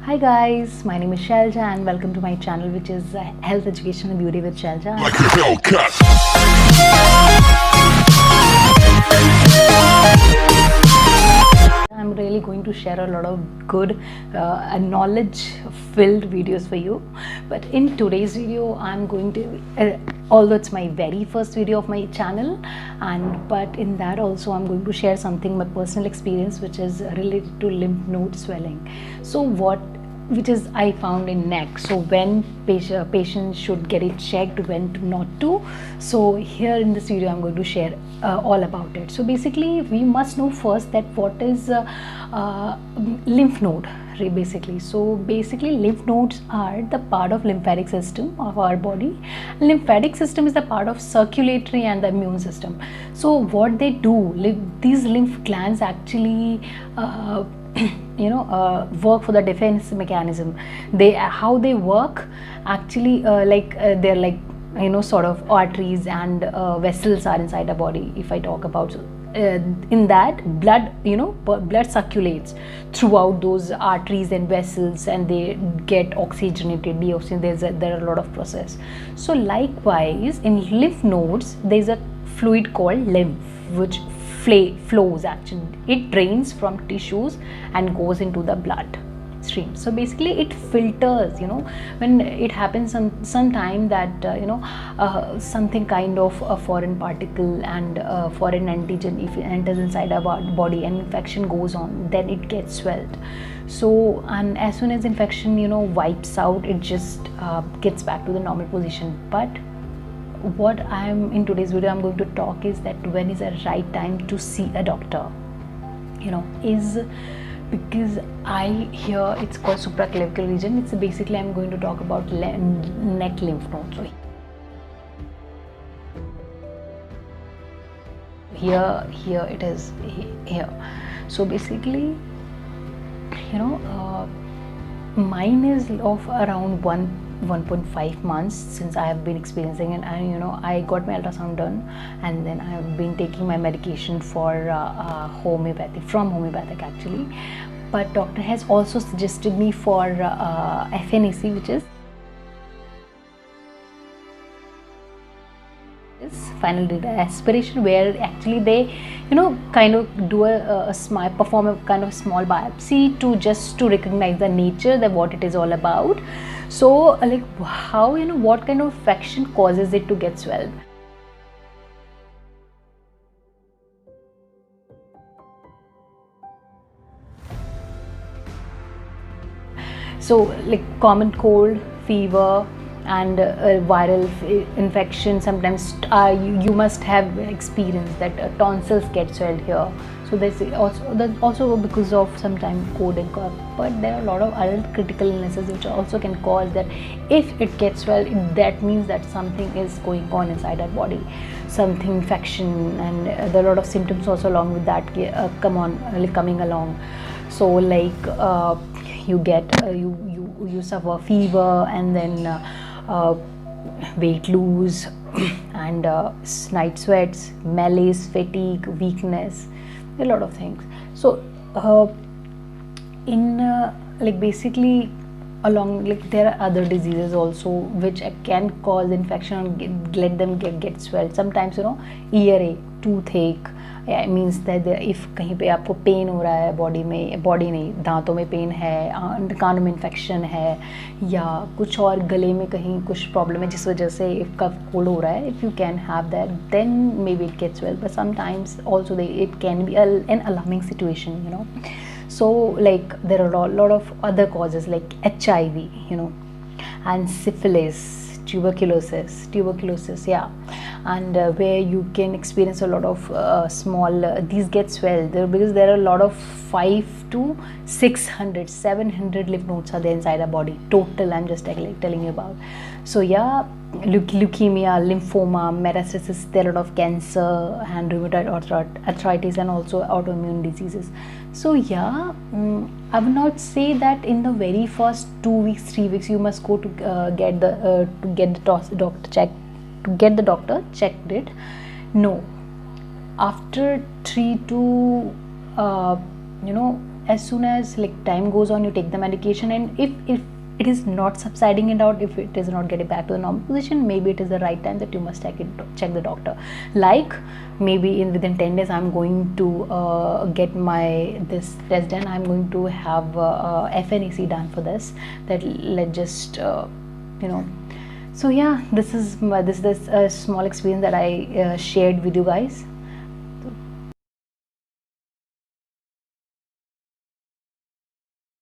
Hi guys, my name is Shelja and welcome to my channel, which is Health Education and Beauty with Shelja. Like a Hellcat. I'm really going to share a lot of good knowledge-filled videos for you. But in today's video, I'm going to, although it's my very first video of my channel, but in that also I'm going to share something, my personal experience, which is related to lymph node swelling. So which is I found in neck. So when patients should get it checked, when not to. So here in this video I'm going to share all about it. So basically we must know first that what is lymph node basically. So basically lymph nodes are the part of lymphatic system of our body. Lymphatic system is the part of circulatory and the immune system. So what they do, these lymph glands actually work for the defense mechanism. How they work actually, they're like sort of arteries and vessels are inside the body. If I talk about in that blood, blood circulates throughout those arteries and vessels, and they get oxygenated, deoxygenated. There are a lot of process. So likewise in lymph nodes there's a fluid called lymph which flows. Actually it drains from tissues and goes into the blood stream. So basically it filters, when it happens sometime that something kind of a foreign particle and foreign antigen, if it enters inside our body and infection goes on, then it gets swelled. So and as soon as infection wipes out, it just gets back to the normal position. But what I'm in today's video I'm going to talk is that when is the right time to see a doctor, is because I hear it's called supraclavicular region. It's basically I'm going to talk about neck lymph node. So here it is here. So basically mine is of around 1.5 months since I have been experiencing it, and I got my ultrasound done, and then I have been taking my medication for homeopathic actually. But doctor has also suggested me for FNAC, which is final data aspiration, where actually they kind of do perform a kind of small biopsy to recognize the nature, that what it is all about. So like how what kind of infection causes it to get swelled. So like common cold, fever and viral infection. Sometimes you must have experienced that tonsils get swelled here. So that's also because of sometimes cold and cough. But there are a lot of other critical illnesses which also can cause that. If it gets swelled, that means that something is going on inside our body, something infection, and there are a lot of symptoms also along with that coming along. So like you get you suffer fever, and then weight lose and night sweats, malaise, fatigue, weakness, a lot of things. So basically along, there are other diseases also which can cause infection and let them get swelled. Sometimes earache, toothache, it means that if कहीं पे आपको pen हो रहा है body नहीं, दांतों में pen है, कानों में इन्फेक्शन है, या कुछ और गले में कहीं कुछ प्रॉब्लम है जिस वजह से if कफ कोल्ड हो रहा है, if you can have that, then maybe it gets well. But sometimes also it can be an alarming situation, So like there are a lot of other causes like HIV, and syphilis, tuberculosis, and where you can experience a lot of these get swelled there, because there are a lot of 500 to 600, 700 lymph nodes are there inside our body total. I'm just telling you about. So yeah, leukemia, lymphoma, metastasis, there are a lot of cancer and rheumatoid arthritis and also autoimmune diseases. So yeah, I would not say that in the very first 2 weeks, 3 weeks you must go to get the doctor checked it. No, after 3 to as soon as like time goes on, you take the medication, and if it is not subsiding it out, if it is not getting back to the normal position, maybe it is the right time that you must check the doctor. Like maybe within 10 days I'm going to get my this test done, I'm going to have FNAC done for this, that let's just you know. So yeah, this is this small experience that I shared with you guys.